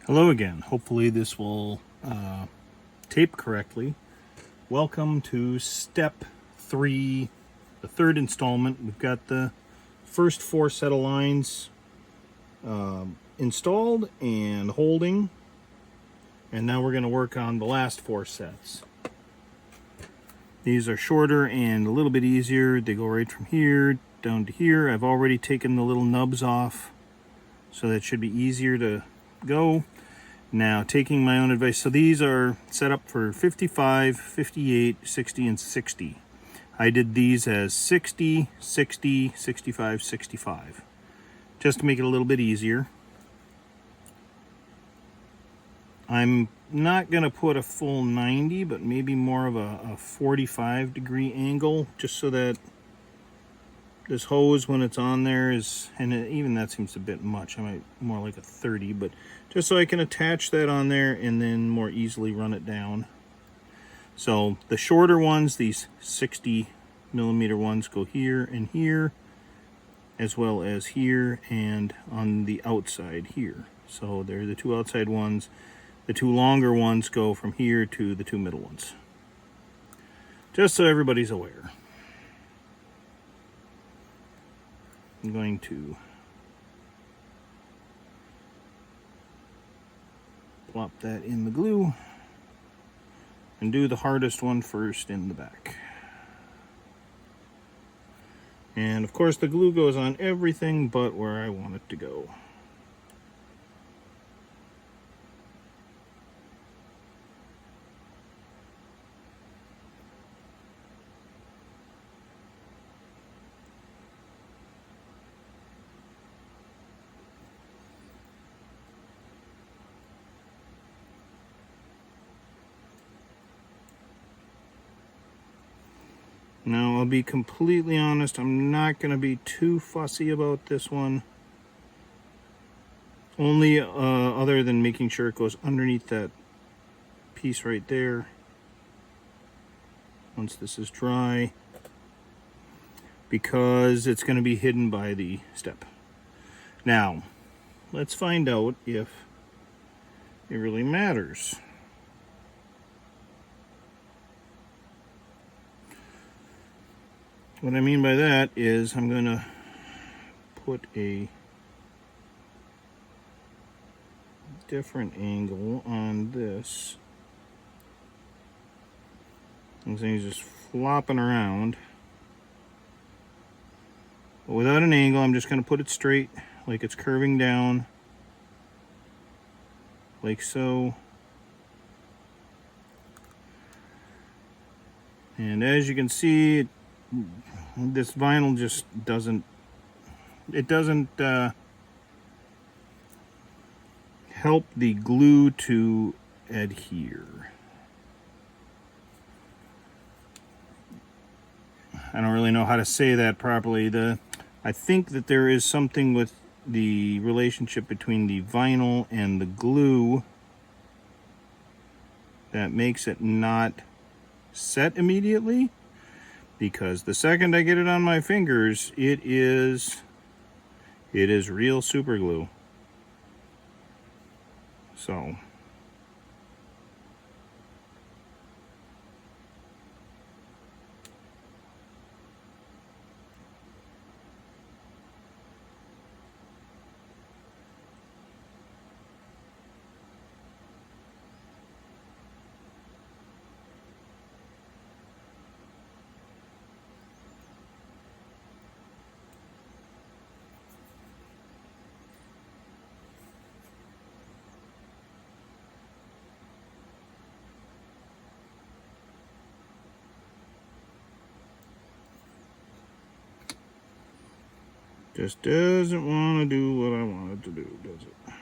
Hello again. Hopefully this will tape correctly. Welcome to step 3, the third installment. We've got the first 4 set of lines installed and holding, and now we're going to work on the last 4 sets. These are shorter and a little bit easier. They go right from here down to here. I've already taken the little nubs off, so that should be easier to go. Now, taking my own advice, so these are set up for 55, 58, 60, and 60. I did these as 60, 60, 65, 65, just to make it a little bit easier. I'm not going to put a full 90, but maybe more of a 45-degree angle, just so that this hose, when it's on there, is, and even that seems a bit much. I might more like a 30, but just so I can attach that on there and then more easily run it down. So the shorter ones, these 60 millimeter ones, go here and here, as well as here and on the outside here. So they're the 2 outside ones. The 2 longer ones go from here to the 2 middle ones. Just so everybody's aware. I'm going to plop that in the glue and do the hardest one first in the back. And of course the glue goes on everything but where I want it to go. Now, I'll be completely honest, I'm not going to be too fussy about this one. Only other than making sure it goes underneath that piece right there. Once this is dry. Because it's going to be hidden by the step. Now, let's find out if it really matters. What I mean by that is I'm going to put a different angle on this. This thing's just flopping around. But without an angle, I'm just going to put it straight, like it's curving down, like so. And as you can see, this vinyl just doesn't help the glue to adhere. I don't really know how to say that properly. I think that there is something with the relationship between the vinyl and the glue that makes it not set immediately. Because the second I get it on my fingers, it is real super glue. So just doesn't want to do what I want it to do, does it?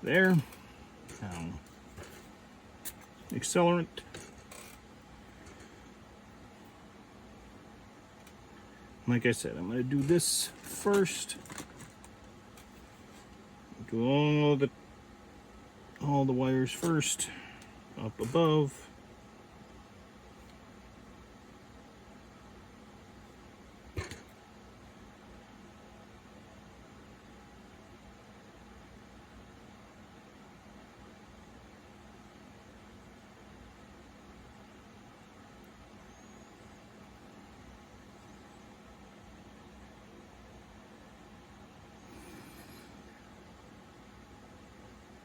There. Now, accelerant. Like I said, I'm going to do this first. Do all the wires first, up above.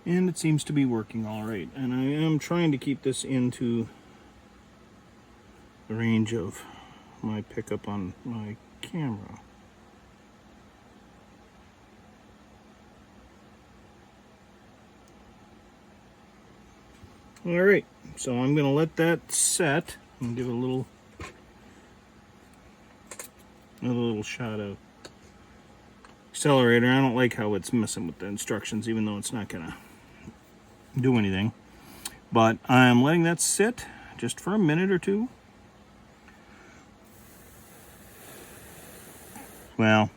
And it seems to be working all right. And I am trying to keep this into the range of my pickup on my camera. All right, so I'm going to let that set and give it another little shot of accelerator. I don't like how it's messing with the instructions, even though it's not going to do anything. But I'm letting that sit just for a minute or two. Well,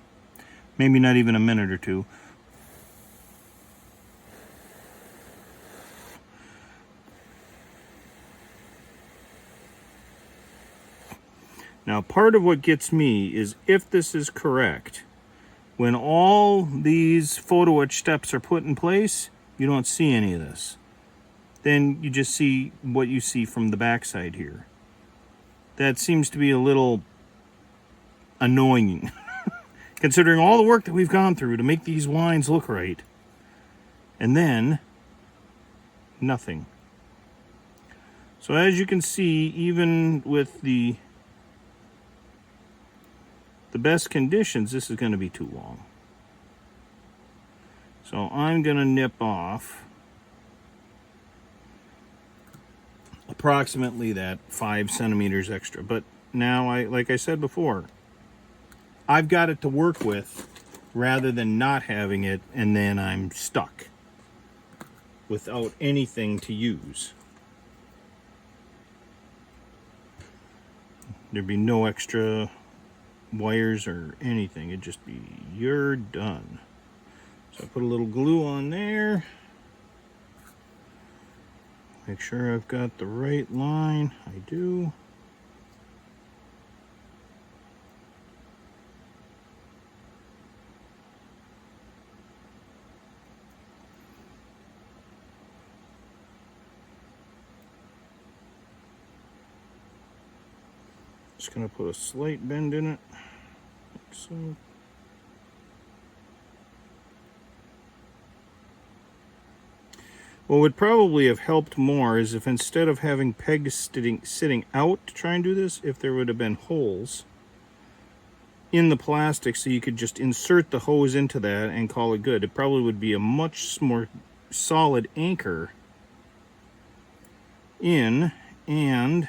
maybe not even a minute or two. Now, part of what gets me is if this is correct, when all these photo etch steps are put in place, you don't see any of this. Then you just see what you see from the backside here. That seems to be a little annoying, considering all the work that we've gone through to make these lines look right. And then, nothing. So as you can see, even with the best conditions, this is going to be too long. So I'm going to nip off approximately that 5 centimeters extra. But now, like I said before, I've got it to work with rather than not having it, and then I'm stuck without anything to use. There'd be no extra wires or anything. It'd just be, you're done. So I put a little glue on there. Make sure I've got the right line. I do. Just gonna put a slight bend in it, like so. What would probably have helped more is if instead of having pegs sitting out to try and do this, if there would have been holes in the plastic so you could just insert the hose into that and call it good. It probably would be a much more solid anchor in, and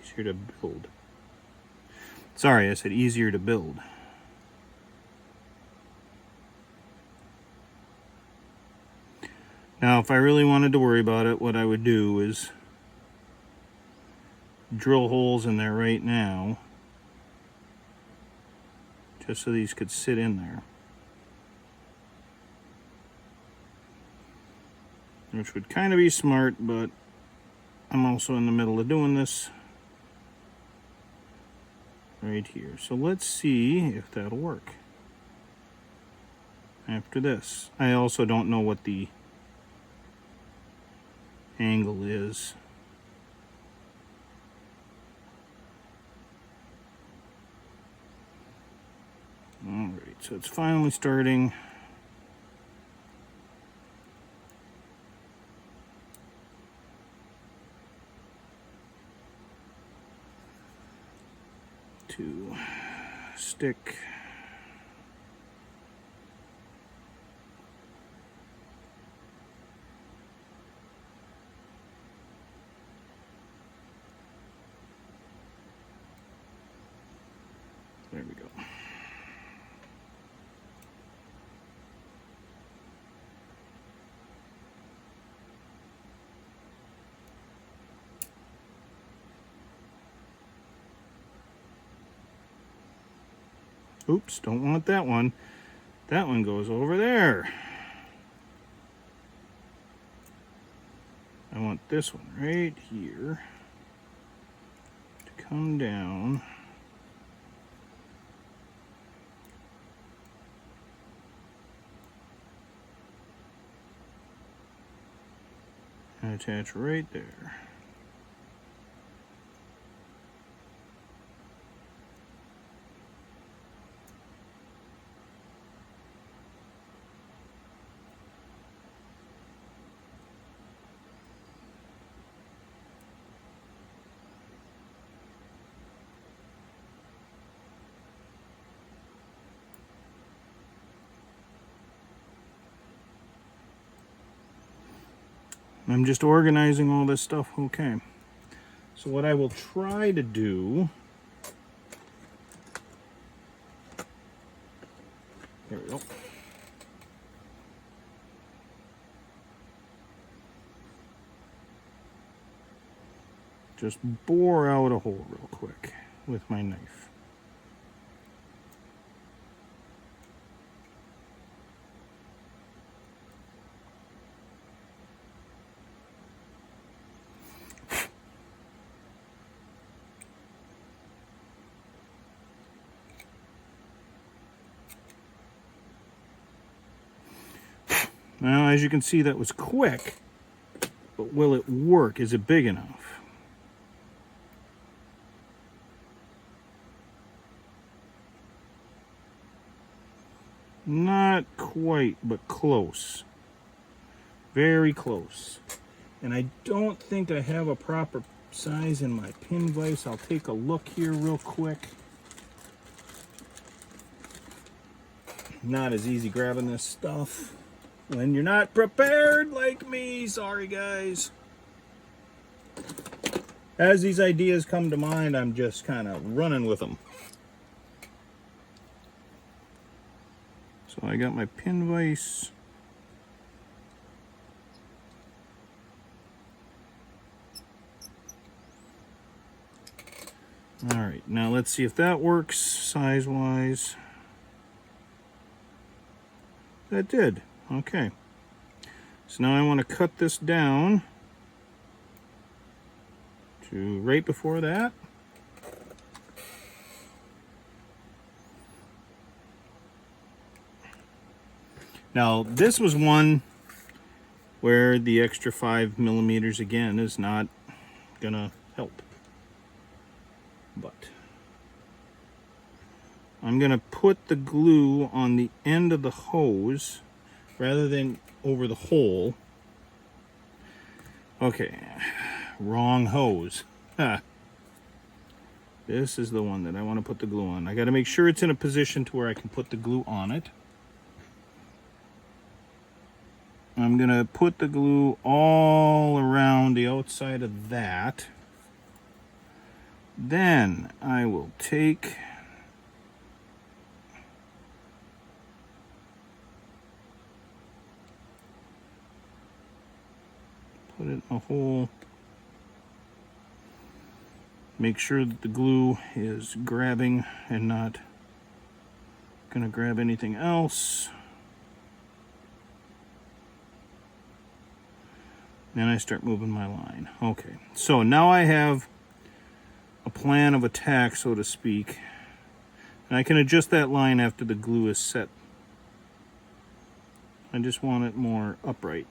easier to build. Sorry, I said easier to build. Now, if I really wanted to worry about it, what I would do is drill holes in there right now, just so these could sit in there. Which would kind of be smart, but I'm also in the middle of doing this right here. So let's see if that'll work. After this, I also don't know what the angle is. Alright, so it's finally starting. To stick. There we go. Oops, don't want that one. That one goes over there. I want this one right here to come down. And attach right there. I'm just organizing all this stuff. Okay. So what I will try to do, there we go. Just bore out a hole real quick with my knife. Now, as you can see, that was quick, but will it work? Is it big enough? Not quite, but close. Very close. And I don't think I have a proper size in my pin vise. I'll take a look here real quick. Not as easy grabbing this stuff when you're not prepared like me. Sorry, guys. As these ideas come to mind, I'm just kind of running with them. So I got my pin vise. All right, now let's see if that works size-wise. That did. Okay. So now I want to cut this down to right before that. Now, this was one where the extra 5 millimeters again is not gonna help. But I'm gonna put the glue on the end of the hose rather than over the hole. Okay, wrong hose. This is the one that I want to put the glue on. I got to make sure it's in a position to where I can put the glue on it. I'm going to put the glue all around the outside of that. Then I will take put it in a hole. Make sure that the glue is grabbing and not going to grab anything else. Then I start moving my line. Okay, so now I have a plan of attack, so to speak. And I can adjust that line after the glue is set. I just want it more upright.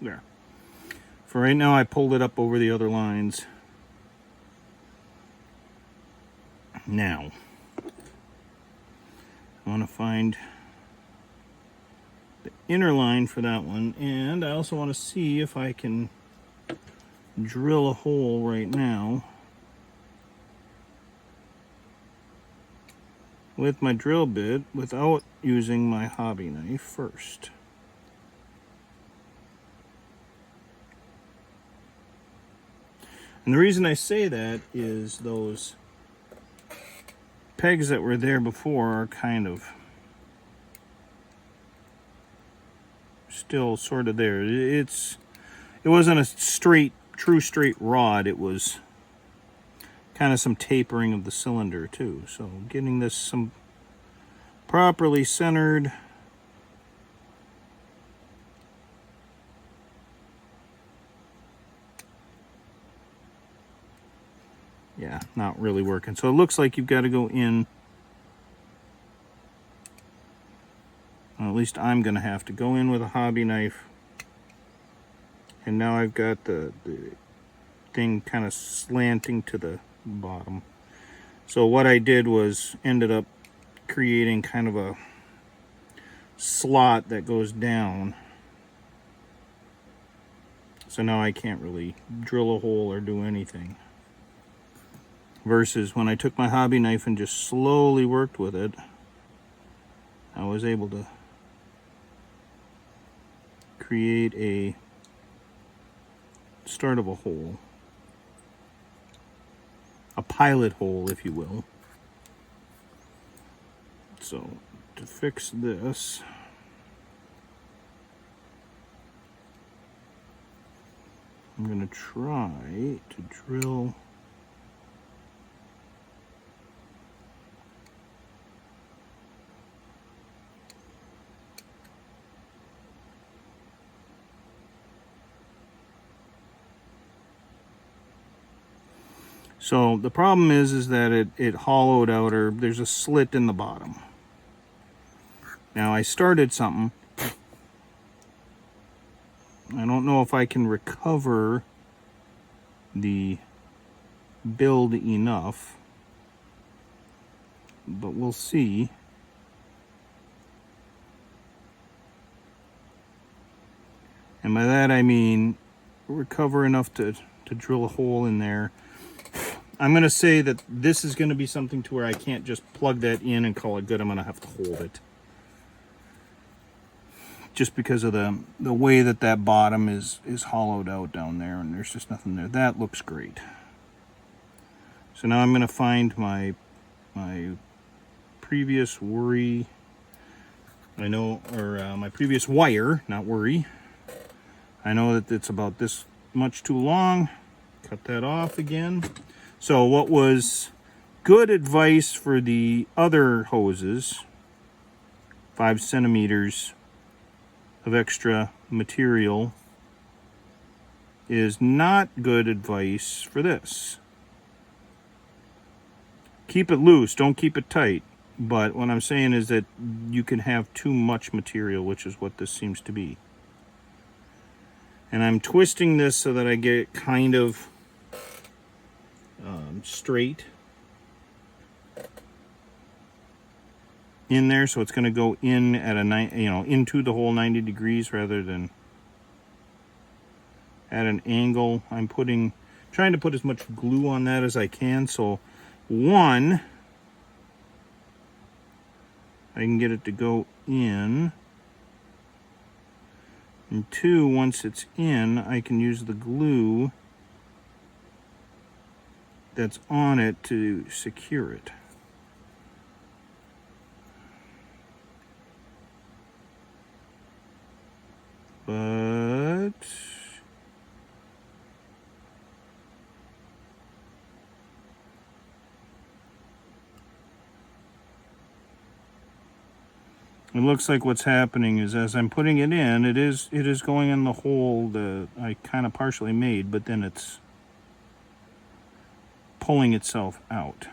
There. For right now, I pulled it up over the other lines. Now, I want to find the inner line for that one, and I also want to see if I can drill a hole right now with my drill bit without using my hobby knife first. And the reason I say that is those pegs that were there before are kind of still sort of there. It wasn't a true straight rod. It was kind of some tapering of the cylinder too. So getting this some properly centered. Yeah, not really working. So it looks like you've got to go in. Well, at least I'm going to have to go in with a hobby knife. And now I've got the thing kind of slanting to the bottom. So what I did was ended up creating kind of a slot that goes down. So now I can't really drill a hole or do anything. versus when I took my hobby knife and just slowly worked with it, I was able to create a start of a hole, a pilot hole, if you will. So to fix this, I'm going to try to drill so the problem is that it hollowed out, or there's a slit in the bottom. Now I started something. I don't know if I can recover the build enough, but we'll see. And by that I mean recover enough to drill a hole in there. I'm going to say that this is going to be something to where I can't just plug that in and call it good. I'm going to have to hold it. Just because of the way that bottom is hollowed out down there, and there's just nothing there. That looks great. So now I'm going to find my previous worry. I know, or my previous wire, not worry. I know that it's about this much too long. Cut that off again. So what was good advice for the other hoses, 5 centimeters of extra material, is not good advice for this. Keep it loose, don't keep it tight. But what I'm saying is that you can have too much material, which is what this seems to be. And I'm twisting this so that I get it kind of straight in there, so it's going to go in at a into the hole 90 degrees rather than at an angle. I'm trying to put as much glue on that as I can, so one, I can get it to go in, and two, once it's in, I can use the glue that's on it to secure it. But it looks like what's happening is, as I'm putting it in, it is going in the hole that I kind of partially made, but then it's pulling itself out.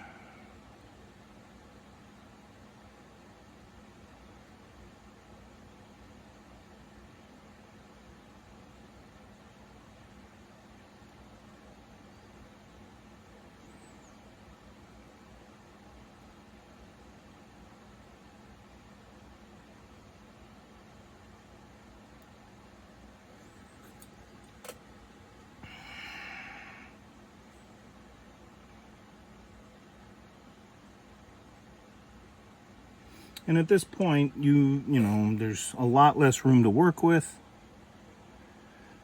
And at this point, you know, there's a lot less room to work with.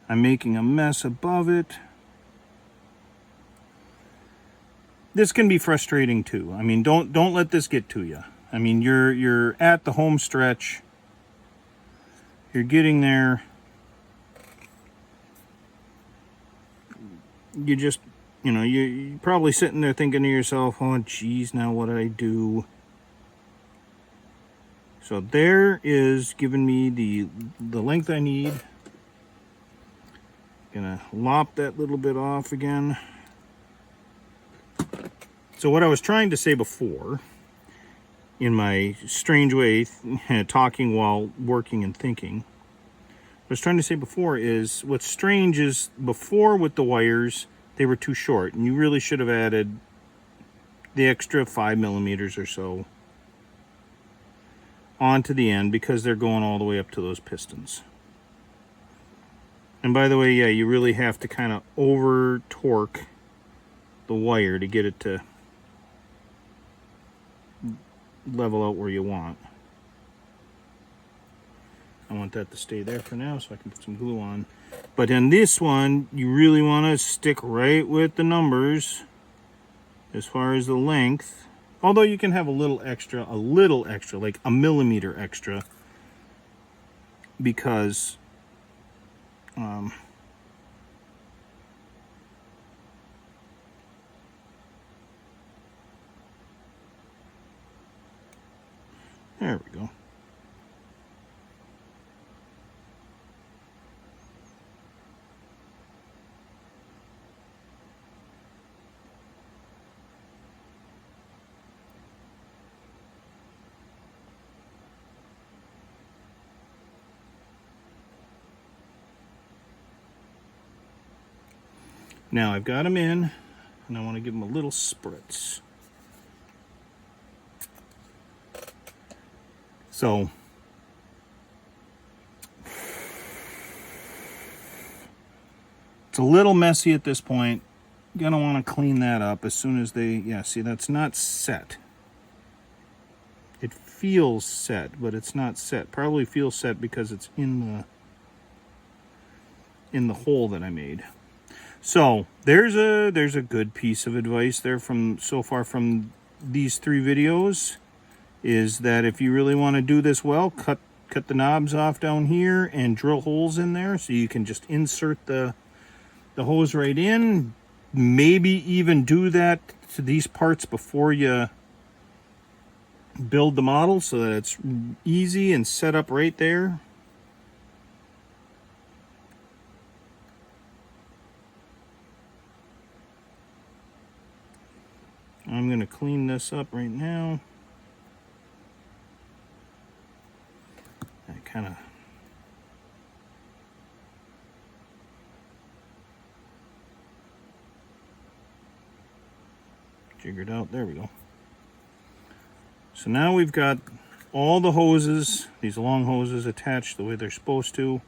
I'm making a mess above it. This can be frustrating too. I mean, don't let this get to you. I mean, you're at the home stretch. You're getting there. You just, you know, you're probably sitting there thinking to yourself, oh, geez, now what did I do? So there is giving me the length I need. Gonna lop that little bit off again. So what I was trying to say before, in my strange way, talking while working and thinking, what I was trying to say before is, what's strange is, before with the wires, they were too short, and you really should have added the extra 5 millimeters or so onto the end, because they're going all the way up to those pistons. And by the way, yeah, you really have to kind of over torque the wire to get it to level out where you want. I want that to stay there for now so I can put some glue on. But in this one, you really want to stick right with the numbers as far as the length. Although you can have a little extra, like a millimeter extra, because there we go. Now I've got them in, and I want to give them a little spritz. So it's a little messy at this point. You're gonna want to clean that up as soon as they, yeah, see, that's not set. It feels set, but it's not set. Probably feels set because it's in the hole that I made. So there's a good piece of advice there from so far from these 3 videos, is that if you really want to do this well, cut the knobs off down here and drill holes in there so you can just insert the hose right in. Maybe even do that to these parts before you build the model so that it's easy and set up right there. I'm going to clean this up right now. I kind of jiggered out. There we go. So now we've got all the hoses, these long hoses, attached the way they're supposed to.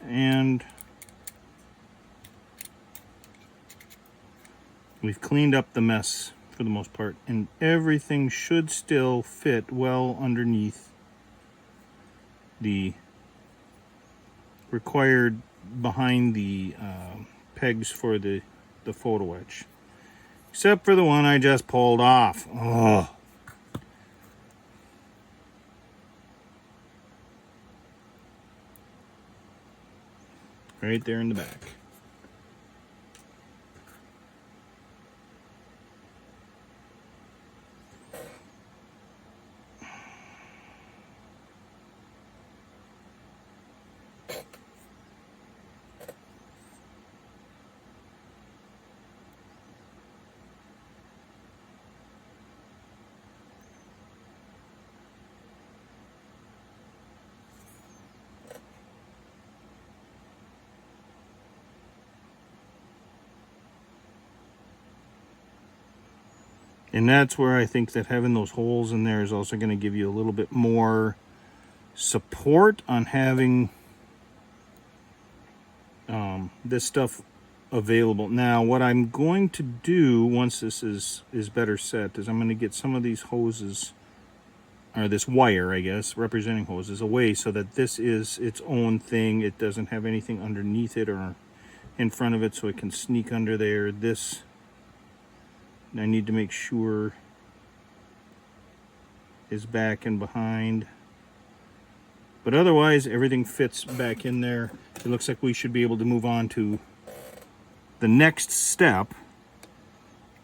And we've cleaned up the mess for the most part, and everything should still fit well underneath the required behind the pegs for the photo etch, except for the one I just pulled off. Oh, right there in the back. And that's where I think that having those holes in there is also going to give you a little bit more support on having this stuff available. Now, what I'm going to do once this is better set is I'm going to get some of these hoses, or this wire, I guess, representing hoses, away so that this is its own thing. It doesn't have anything underneath it or in front of it, so it can sneak under there. This, I need to make sure, is back and behind. But otherwise, everything fits back in there. It looks like we should be able to move on to the next step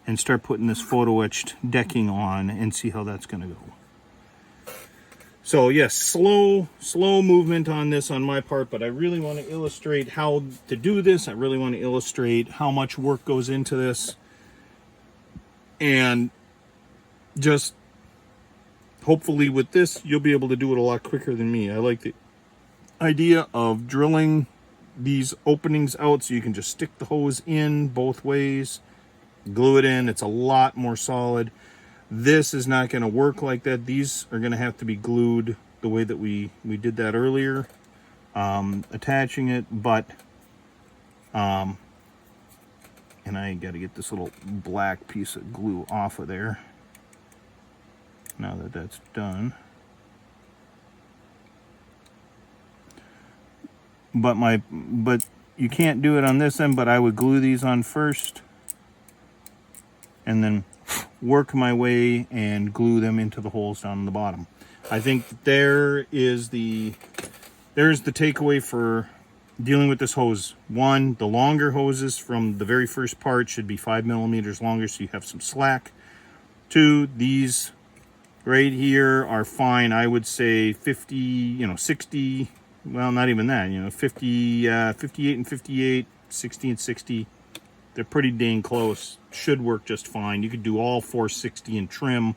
and start putting this photo etched decking on and see how that's going to go. So yes, slow movement on this on my part, but I really want to illustrate how to do this. I really want to illustrate how much work goes into this. And just hopefully with this, you'll be able to do it a lot quicker than me. I like the idea of drilling these openings out so you can just stick the hose in both ways, glue it in. It's a lot more solid. This is not going to work like that. These are going to have to be glued the way that we did that earlier, attaching it. But And I got to get this little black piece of glue off of there. Now that that's done. But you can't do it on this end, but I would glue these on first and then work my way and glue them into the holes down the bottom. I think there's the takeaway for dealing with this hose. One, the longer hoses from the very first part should be 5 millimeters longer, so you have some slack. Two, these right here are fine. I would say 50, 60, well, not even that, 50, 58 and 58, 60 and 60. They're pretty dang close. Should work just fine. You could do all 460 and trim.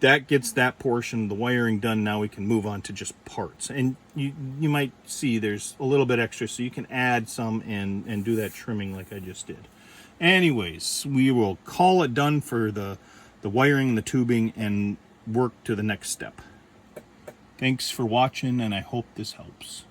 That gets that portion of the wiring done. Now we can move on to just parts. And you might see there's a little bit extra, so you can add some and do that trimming like I just did. Anyways, we will call it done for the wiring and the tubing and work to the next step. Thanks for watching, and I hope this helps.